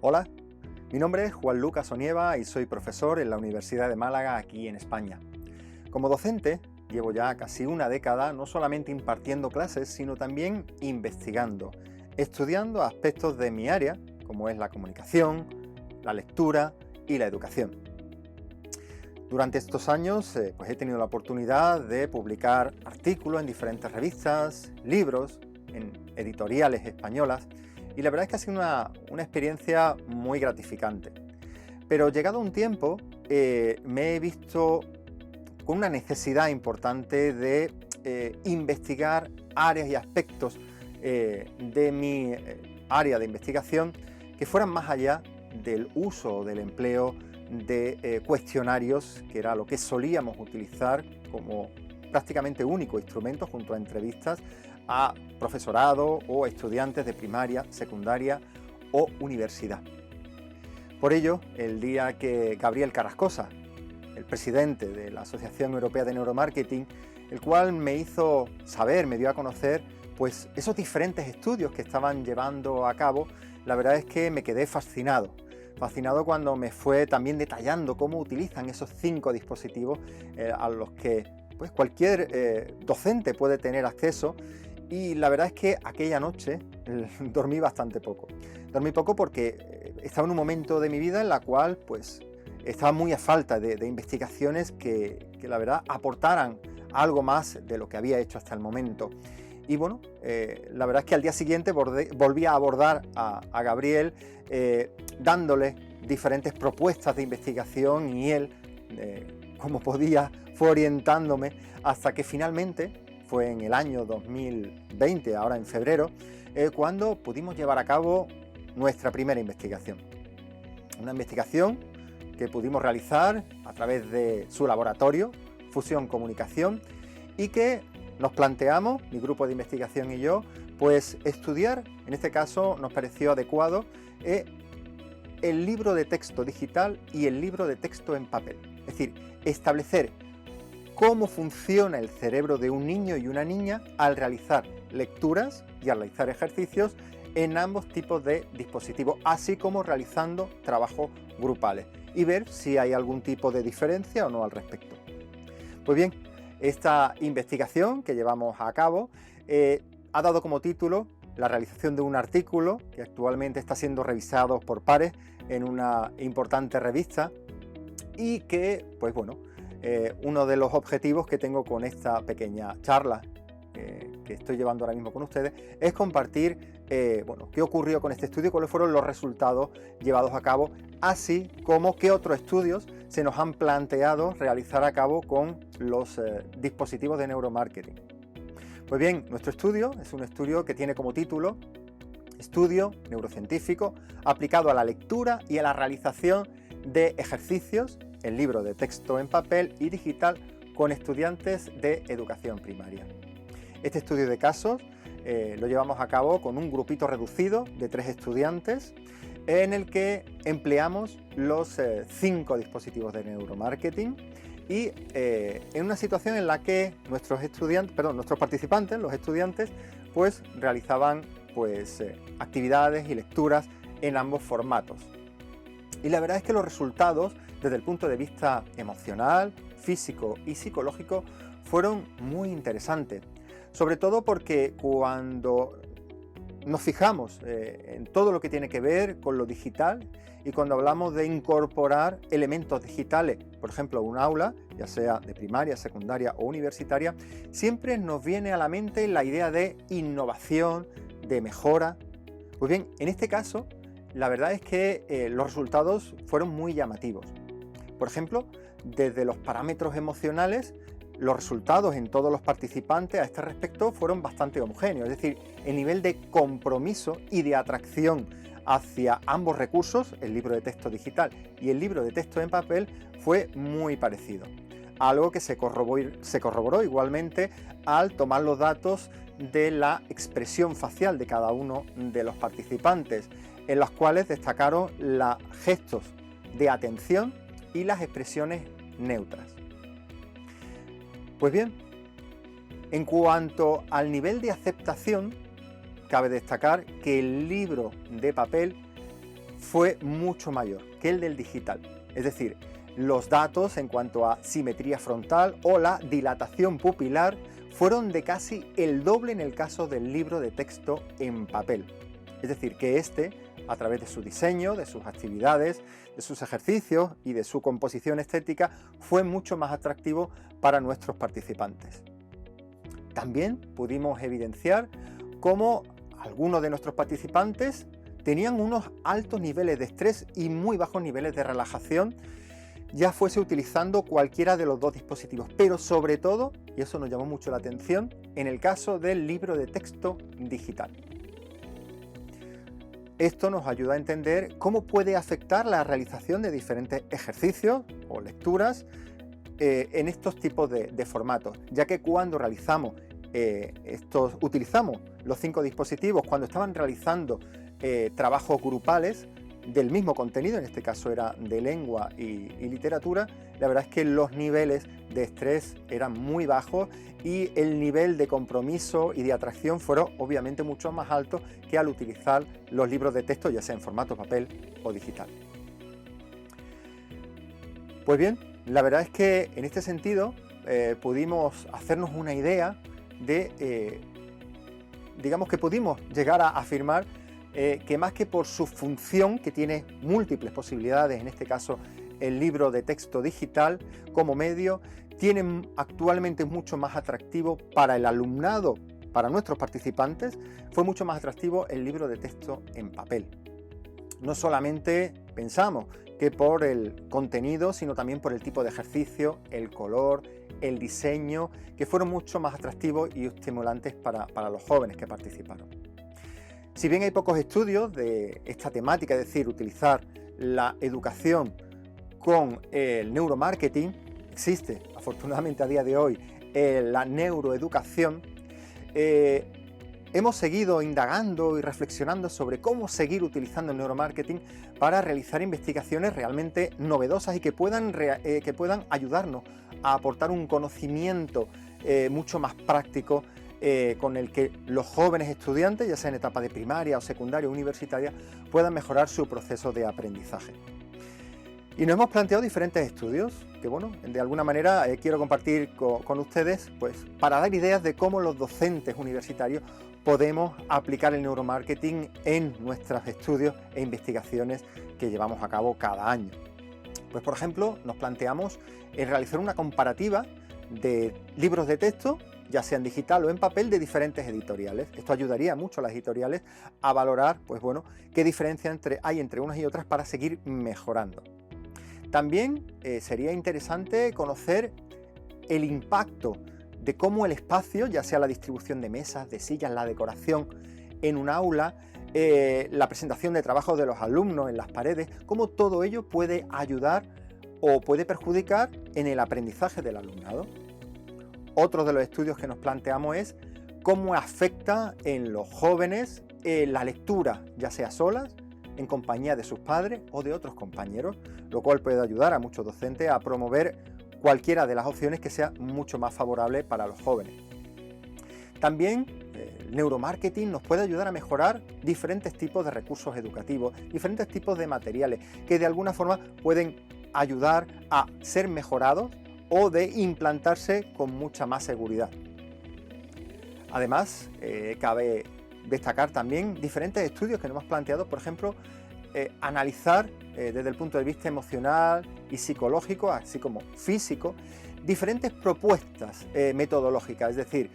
Hola, mi nombre es Juan Lucas Onieva y soy profesor en la Universidad de Málaga, aquí en España. Como docente, llevo ya casi una década no solamente impartiendo clases, sino también investigando, estudiando aspectos de mi área, como es la comunicación, la lectura y la educación. Durante estos años he tenido la oportunidad de publicar artículos en diferentes revistas, libros, en editoriales españolas, y la verdad es que ha sido una experiencia muy gratificante. Pero llegado un tiempo me he visto con una necesidad importante de investigar áreas y aspectos de mi área de investigación que fueran más allá del uso o del empleo de cuestionarios, que era lo que solíamos utilizar como prácticamente único instrumento junto a entrevistas a profesorado o estudiantes de primaria, secundaria o universidad. Por ello, el día que Gabriel Carrascosa, el presidente de la Asociación Europea de Neuromarketing, el cual me hizo saber, me dio a conocer, pues esos diferentes estudios que estaban llevando a cabo, la verdad es que me quedé fascinado cuando me fue también detallando cómo utilizan esos 5 dispositivos a los que pues, cualquier docente puede tener acceso. Y la verdad es que aquella noche dormí bastante poco. Dormí poco porque estaba en un momento de mi vida en la cual pues estaba muy a falta de investigaciones que la verdad aportaran algo más de lo que había hecho hasta el momento. Y bueno, la verdad es que al día siguiente volví a abordar a Gabriel dándole diferentes propuestas de investigación y él, como podía, fue orientándome hasta que finalmente fue en el año 2020, ahora en febrero, cuando pudimos llevar a cabo nuestra primera investigación. Una investigación que pudimos realizar a través de su laboratorio, Fusión Comunicación, y que nos planteamos, mi grupo de investigación y yo, pues estudiar, en este caso nos pareció adecuado, el libro de texto digital y el libro de texto en papel. Es decir, establecer cómo funciona el cerebro de un niño y una niña al realizar lecturas y al realizar ejercicios en ambos tipos de dispositivos, así como realizando trabajos grupales y ver si hay algún tipo de diferencia o no al respecto. Pues bien, esta investigación que llevamos a cabo ha dado como título la realización de un artículo que actualmente está siendo revisado por pares en una importante revista y que, pues bueno, uno de los objetivos que tengo con esta pequeña charla que estoy llevando ahora mismo con ustedes es compartir qué ocurrió con este estudio, cuáles fueron los resultados llevados a cabo, así como qué otros estudios se nos han planteado realizar a cabo con los dispositivos de neuromarketing. Pues bien, nuestro estudio es un estudio que tiene como título Estudio neurocientífico aplicado a la lectura y a la realización de ejercicios en libro de texto en papel y digital con estudiantes de educación primaria. Este estudio de casos lo llevamos a cabo con un grupito reducido de 3 estudiantes en el que empleamos los 5 dispositivos de neuromarketing y en una situación en la que nuestros participantes, los estudiantes, pues realizaban actividades y lecturas en ambos formatos. Y la verdad es que los resultados, desde el punto de vista emocional, físico y psicológico, fueron muy interesantes. Sobre todo porque cuando nos fijamos en todo lo que tiene que ver con lo digital y cuando hablamos de incorporar elementos digitales, por ejemplo, un aula, ya sea de primaria, secundaria o universitaria, siempre nos viene a la mente la idea de innovación, de mejora. Pues bien, en este caso, la verdad es que los resultados fueron muy llamativos. Por ejemplo, desde los parámetros emocionales, los resultados en todos los participantes a este respecto fueron bastante homogéneos, es decir, el nivel de compromiso y de atracción hacia ambos recursos, el libro de texto digital y el libro de texto en papel, fue muy parecido. Algo que se corroboró igualmente al tomar los datos de la expresión facial de cada uno de los participantes, en los cuales destacaron los gestos de atención y las expresiones neutras. Pues bien, en cuanto al nivel de aceptación, cabe destacar que el libro de papel fue mucho mayor que el del digital. Es decir, los datos en cuanto a simetría frontal o la dilatación pupilar fueron de casi el doble en el caso del libro de texto en papel. Es decir, que a través de su diseño, de sus actividades, de sus ejercicios y de su composición estética, fue mucho más atractivo para nuestros participantes. También pudimos evidenciar cómo algunos de nuestros participantes tenían unos altos niveles de estrés y muy bajos niveles de relajación, ya fuese utilizando cualquiera de los dos dispositivos, pero sobre todo, y eso nos llamó mucho la atención, en el caso del libro de texto digital. Esto nos ayuda a entender cómo puede afectar la realización de diferentes ejercicios o lecturas en estos tipos de formatos, ya que cuando utilizamos los 5 dispositivos cuando estaban realizando trabajos grupales del mismo contenido, en este caso era de lengua y literatura, la verdad es que los niveles de estrés eran muy bajos y el nivel de compromiso y de atracción fueron obviamente mucho más altos que al utilizar los libros de texto, ya sea en formato papel o digital. Pues bien, la verdad es que en este sentido pudimos hacernos una idea de, digamos que pudimos llegar a afirmar que más que por su función, que tiene múltiples posibilidades, en este caso el libro de texto digital como medio, tiene actualmente mucho más atractivo para el alumnado, para nuestros participantes, fue mucho más atractivo el libro de texto en papel. No solamente pensamos que por el contenido, sino también por el tipo de ejercicio, el color, el diseño, que fueron mucho más atractivos y estimulantes para los jóvenes que participaron. Si bien hay pocos estudios de esta temática, es decir, utilizar la educación con el neuromarketing, existe afortunadamente a día de hoy la neuroeducación, hemos seguido indagando y reflexionando sobre cómo seguir utilizando el neuromarketing para realizar investigaciones realmente novedosas y que puedan ayudarnos a aportar un conocimiento mucho más práctico con el que los jóvenes estudiantes, ya sea en etapa de primaria o secundaria o universitaria, puedan mejorar su proceso de aprendizaje. Y nos hemos planteado diferentes estudios que, bueno, de alguna manera quiero compartir con ustedes, pues, para dar ideas de cómo los docentes universitarios podemos aplicar el neuromarketing en nuestros estudios e investigaciones que llevamos a cabo cada año. Pues, por ejemplo, nos planteamos realizar una comparativa de libros de texto, ya sea en digital o en papel, de diferentes editoriales. Esto ayudaría mucho a las editoriales a valorar, pues bueno, qué diferencia hay entre unas y otras para seguir mejorando. También sería interesante conocer el impacto de cómo el espacio, ya sea la distribución de mesas, de sillas, la decoración en un aula, la presentación de trabajos de los alumnos en las paredes, cómo todo ello puede ayudar o puede perjudicar en el aprendizaje del alumnado. Otro de los estudios que nos planteamos es cómo afecta en los jóvenes la lectura, ya sea solas, en compañía de sus padres o de otros compañeros, lo cual puede ayudar a muchos docentes a promover cualquiera de las opciones que sea mucho más favorable para los jóvenes. También el neuromarketing nos puede ayudar a mejorar diferentes tipos de recursos educativos, diferentes tipos de materiales que de alguna forma pueden ayudar a ser mejorados o de implantarse con mucha más seguridad. Además, cabe destacar también diferentes estudios que nos hemos planteado, por ejemplo, analizar desde el punto de vista emocional y psicológico, así como físico, diferentes propuestas metodológicas, es decir,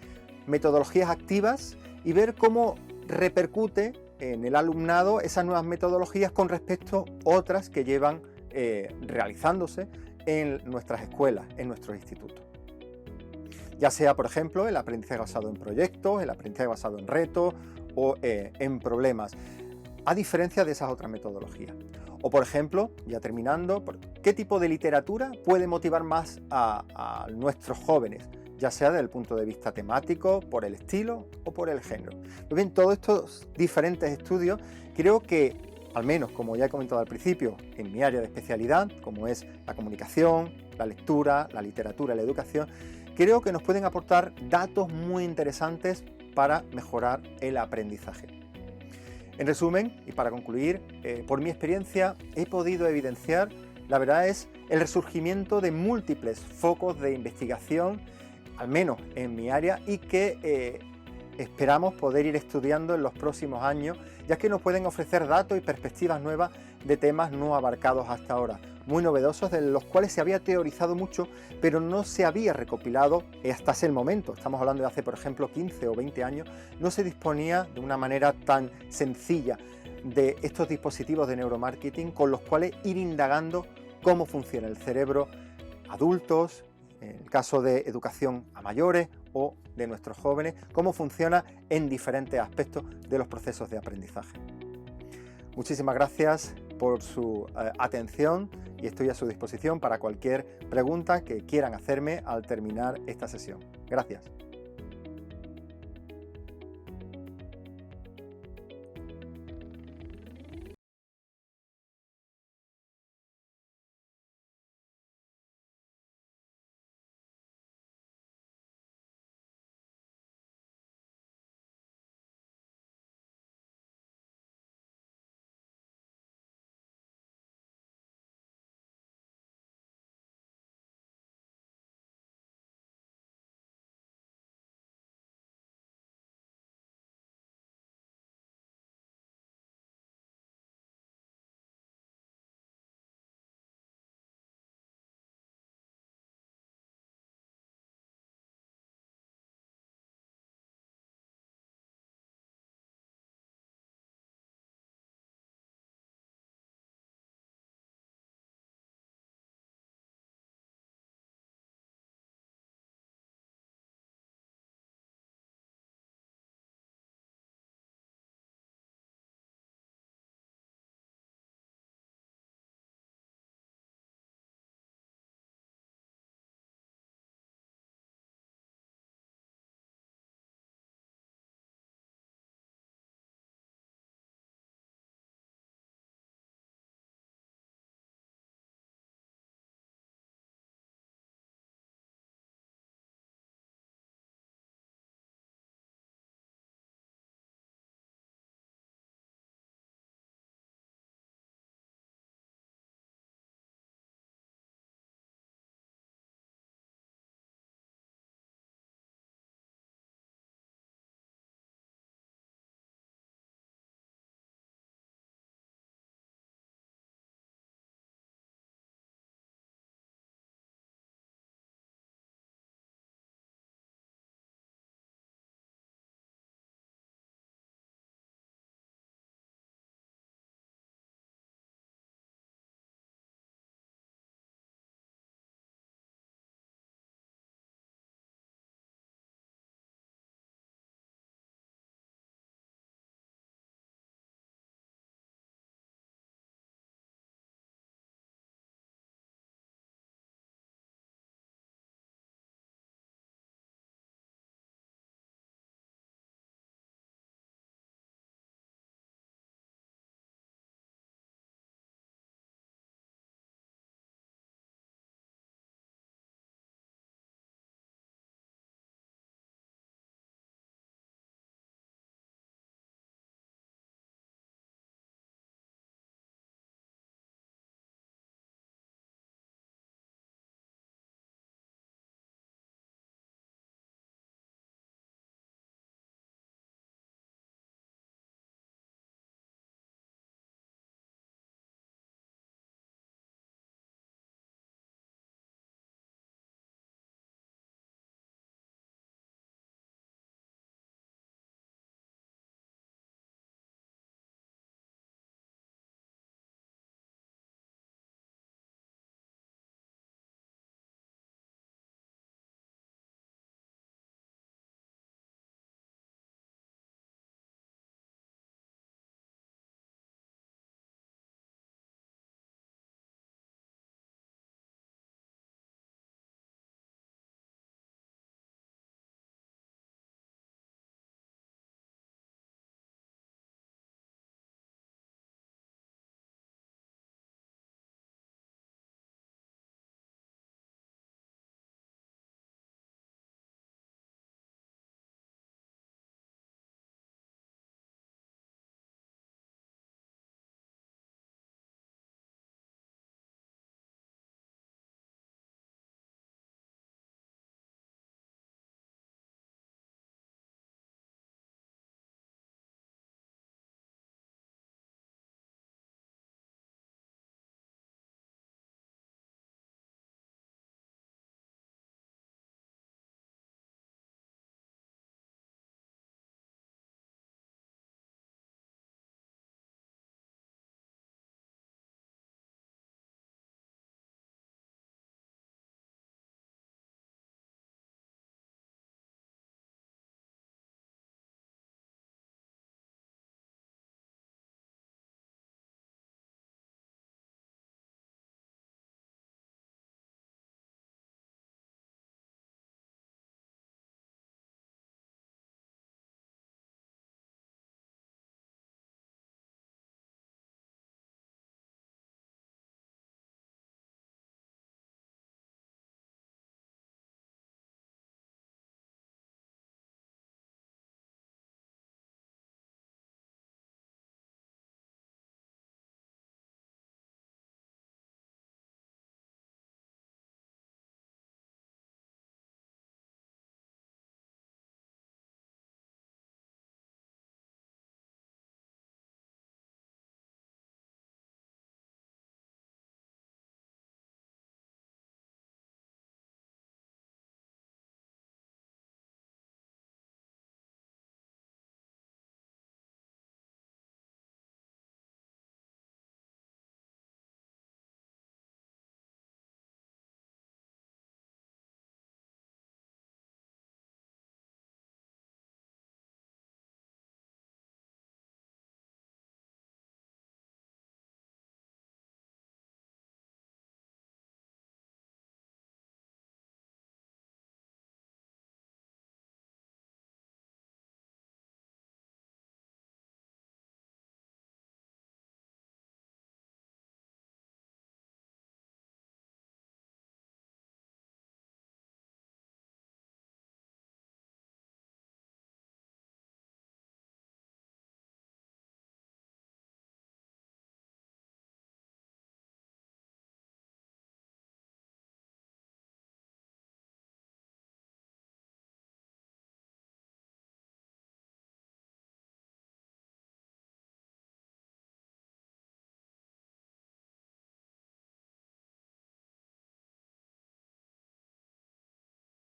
metodologías activas, y ver cómo repercute en el alumnado esas nuevas metodologías con respecto a otras que llevan realizándose en nuestras escuelas, en nuestros institutos. Ya sea, por ejemplo, el aprendizaje basado en proyectos, el aprendizaje basado en retos o en problemas, a diferencia de esas otras metodologías. O, por ejemplo, ya terminando, ¿qué tipo de literatura puede motivar más a nuestros jóvenes? Ya sea desde el punto de vista temático, por el estilo o por el género. Pues bien, todos estos diferentes estudios creo que, al menos como ya he comentado al principio, en mi área de especialidad, como es la comunicación, la lectura, la literatura, la educación, creo que nos pueden aportar datos muy interesantes para mejorar el aprendizaje. En resumen, y para concluir, por mi experiencia he podido evidenciar, la verdad es, el resurgimiento de múltiples focos de investigación, al menos en mi área, y que esperamos poder ir estudiando en los próximos años, ya que nos pueden ofrecer datos y perspectivas nuevas de temas no abarcados hasta ahora, muy novedosos, de los cuales se había teorizado mucho, pero no se había recopilado hasta ese momento. Estamos hablando de hace, por ejemplo, 15 o 20 años, no se disponía de una manera tan sencilla de estos dispositivos de neuromarketing con los cuales ir indagando cómo funciona el cerebro adultos, en el caso de educación a mayores o de nuestros jóvenes, cómo funciona en diferentes aspectos de los procesos de aprendizaje. Muchísimas gracias por su atención y estoy a su disposición para cualquier pregunta que quieran hacerme al terminar esta sesión. Gracias.